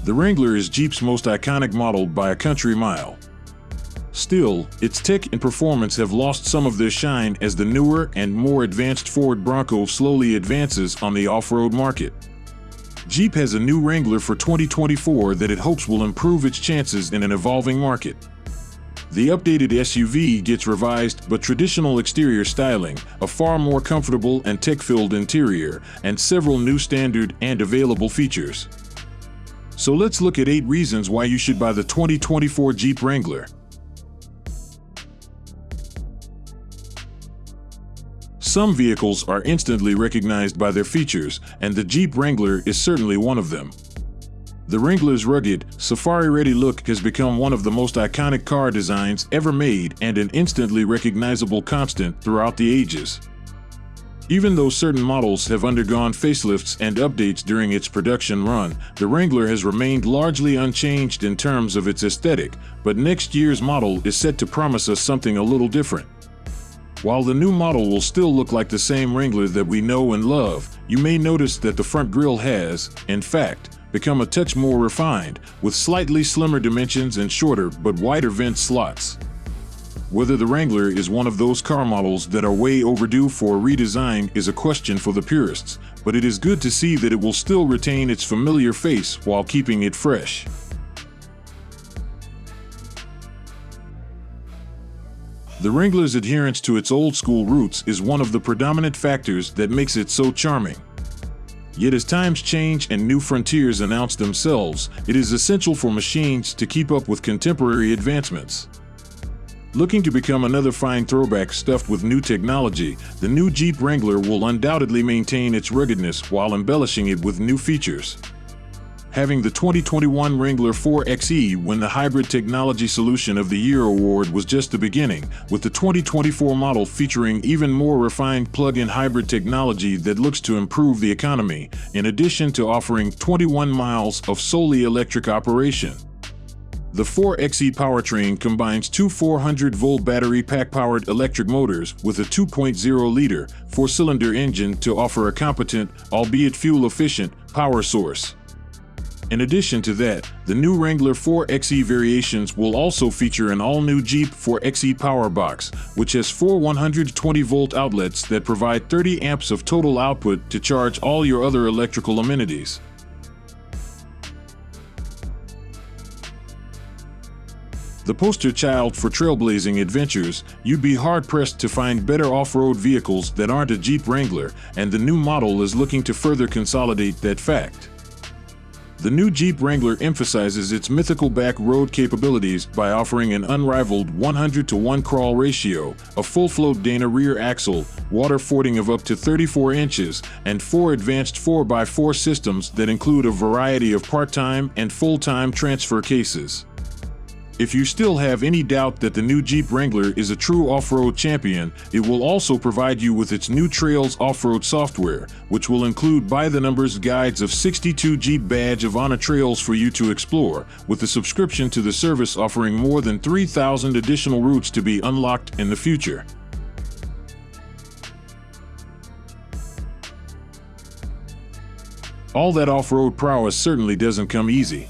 The Wrangler is Jeep's most iconic model by a country mile. Still, its tech and performance have lost some of their shine as the newer and more advanced Ford Bronco slowly advances on the off-road market. Jeep has a new Wrangler for 2024 that it hopes will improve its chances in an evolving market. The updated SUV gets revised but traditional exterior styling, a far more comfortable and tech-filled interior, and several new standard and available features. So let's look at 8 reasons why you should buy the 2024 Jeep Wrangler. Some vehicles are instantly recognized by their features, and the Jeep Wrangler is certainly one of them. The Wrangler's rugged, safari-ready look has become one of the most iconic car designs ever made and an instantly recognizable constant throughout the ages. Even though certain models have undergone facelifts and updates during its production run, the Wrangler has remained largely unchanged in terms of its aesthetic, but next year's model is set to promise us something a little different. While the new model will still look like the same Wrangler that we know and love, you may notice that the front grille has, in fact, become a touch more refined, with slightly slimmer dimensions and shorter but wider vent slots. Whether the Wrangler is one of those car models that are way overdue for a redesign is a question for the purists, but it is good to see that it will still retain its familiar face while keeping it fresh. The Wrangler's adherence to its old-school roots is one of the predominant factors that makes it so charming. Yet as times change and new frontiers announce themselves, it is essential for machines to keep up with contemporary advancements. Looking to become another fine throwback stuffed with new technology, the new Jeep Wrangler will undoubtedly maintain its ruggedness while embellishing it with new features. Having the 2021 Wrangler 4xe win the Hybrid Technology Solution of the Year award was just the beginning, with the 2024 model featuring even more refined plug-in hybrid technology that looks to improve the economy, in addition to offering 21 miles of solely electric operation. The 4xe powertrain combines two 400-volt battery pack-powered electric motors with a 2.0-liter, 4-cylinder engine to offer a competent, albeit fuel-efficient, power source. In addition to that, the new Wrangler 4xe variations will also feature an all-new Jeep 4xe power box, which has 4 120-volt outlets that provide 30 amps of total output to charge all your other electrical amenities. The poster child for trailblazing adventures, you'd be hard-pressed to find better off-road vehicles that aren't a Jeep Wrangler, and the new model is looking to further consolidate that fact. The new Jeep Wrangler emphasizes its mythical back road capabilities by offering an unrivaled 100-to-1 crawl ratio, a full-float Dana rear axle, water fording of up to 34 inches, and 4 advanced 4x4 systems that include a variety of part-time and full-time transfer cases. If you still have any doubt that the new Jeep Wrangler is a true off-road champion, it will also provide you with its new Trails off-road software, which will include by-the-numbers guides of 62 Jeep Badge of Honor trails for you to explore, with a subscription to the service offering more than 3,000 additional routes to be unlocked in the future. All that off-road prowess certainly doesn't come easy.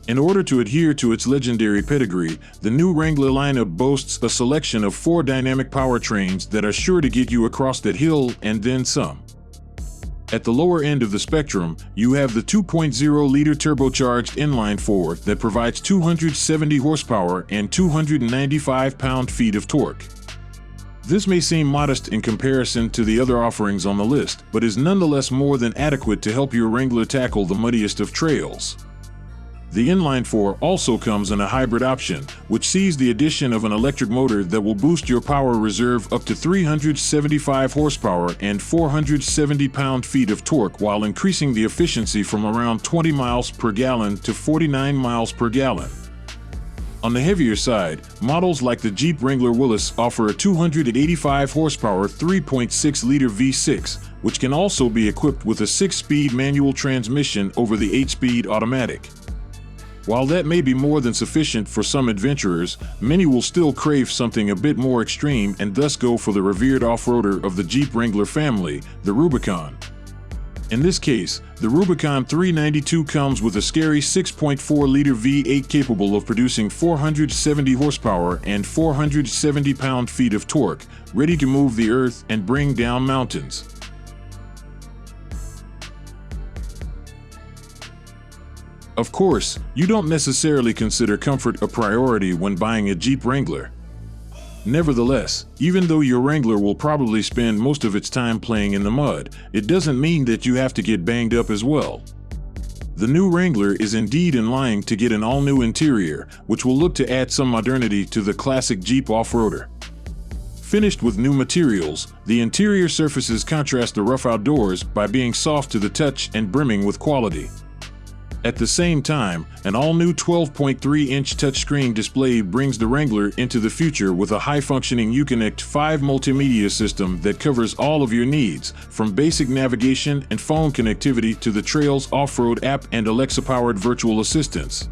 In order to adhere to its legendary pedigree, the new Wrangler lineup boasts a selection of 4 dynamic powertrains that are sure to get you across that hill and then some. At the lower end of the spectrum, you have the 2.0-liter turbocharged inline-4 that provides 270 horsepower and 295 pound-feet of torque. This may seem modest in comparison to the other offerings on the list, but is nonetheless more than adequate to help your Wrangler tackle the muddiest of trails. The inline-4 also comes in a hybrid option, which sees the addition of an electric motor that will boost your power reserve up to 375 horsepower and 470 pound-feet of torque while increasing the efficiency from around 20 miles per gallon to 49 miles per gallon. On the heavier side, models like the Jeep Wrangler Willys offer a 285 horsepower 3.6-liter V6, which can also be equipped with a 6-speed manual transmission over the 8-speed automatic. While that may be more than sufficient for some adventurers, many will still crave something a bit more extreme and thus go for the revered off-roader of the Jeep Wrangler family, the Rubicon. In this case, the Rubicon 392 comes with a scary 6.4-liter V8 capable of producing 470 horsepower and 470 pound-feet of torque, ready to move the earth and bring down mountains. Of course, you don't necessarily consider comfort a priority when buying a Jeep Wrangler. Nevertheless, even though your Wrangler will probably spend most of its time playing in the mud, it doesn't mean that you have to get banged up as well. The new Wrangler is indeed in line to get an all-new interior, which will look to add some modernity to the classic Jeep off-roader. Finished with new materials, the interior surfaces contrast the rough outdoors by being soft to the touch and brimming with quality. At the same time, an all-new 12.3-inch touchscreen display brings the Wrangler into the future with a high-functioning Uconnect 5 multimedia system that covers all of your needs, from basic navigation and phone connectivity to the Trails off-road app and Alexa-powered virtual assistants.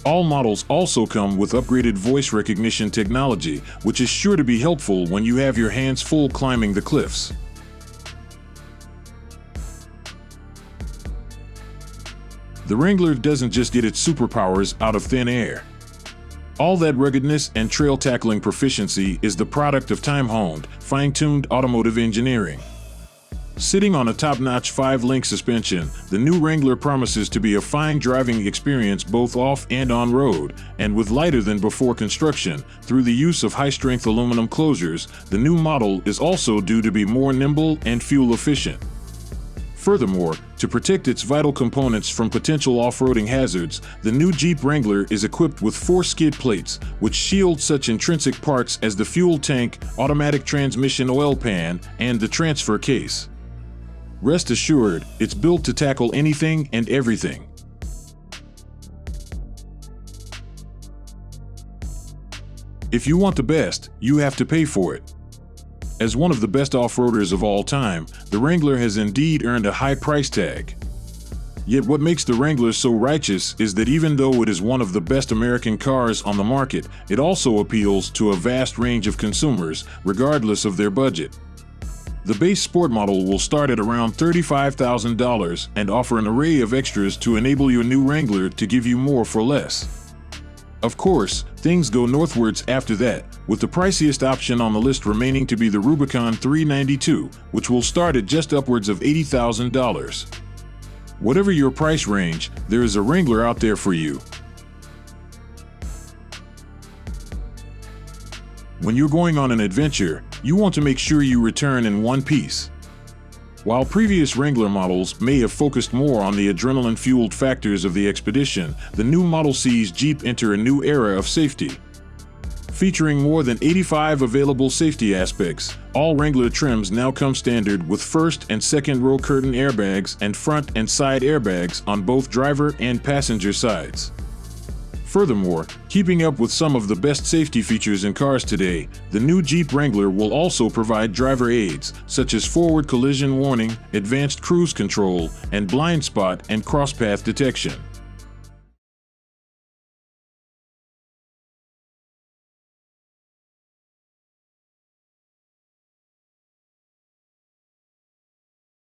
All models also come with upgraded voice recognition technology, which is sure to be helpful when you have your hands full climbing the cliffs. The Wrangler doesn't just get its superpowers out of thin air. All that ruggedness and trail tackling proficiency is the product of time-honed, fine-tuned automotive engineering. Sitting on a top-notch 5-link suspension, the new Wrangler promises to be a fine driving experience both off and on-road, and with lighter-than-before construction, through the use of high-strength aluminum closures, the new model is also due to be more nimble and fuel-efficient. Furthermore, to protect its vital components from potential off-roading hazards, the new Jeep Wrangler is equipped with 4 skid plates, which shield such intrinsic parts as the fuel tank, automatic transmission oil pan, and the transfer case. Rest assured, it's built to tackle anything and everything. If you want the best, you have to pay for it. As one of the best off-roaders of all time, the Wrangler has indeed earned a high price tag. Yet what makes the Wrangler so righteous is that even though it is one of the best American cars on the market, it also appeals to a vast range of consumers, regardless of their budget. The base sport model will start at around $35,000 and offer an array of extras to enable your new Wrangler to give you more for less. Of course, things go northwards after that, with the priciest option on the list remaining to be the Rubicon 392, which will start at just upwards of $80,000. Whatever your price range, there is a Wrangler out there for you. When you're going on an adventure, you want to make sure you return in one piece. While previous Wrangler models may have focused more on the adrenaline-fueled factors of the expedition, the new model sees Jeep enter a new era of safety. Featuring more than 85 available safety aspects, all Wrangler trims now come standard with first and second row curtain airbags and front and side airbags on both driver and passenger sides. Furthermore, keeping up with some of the best safety features in cars today, the new Jeep Wrangler will also provide driver aids, such as forward collision warning, advanced cruise control, and blind spot and crosspath detection.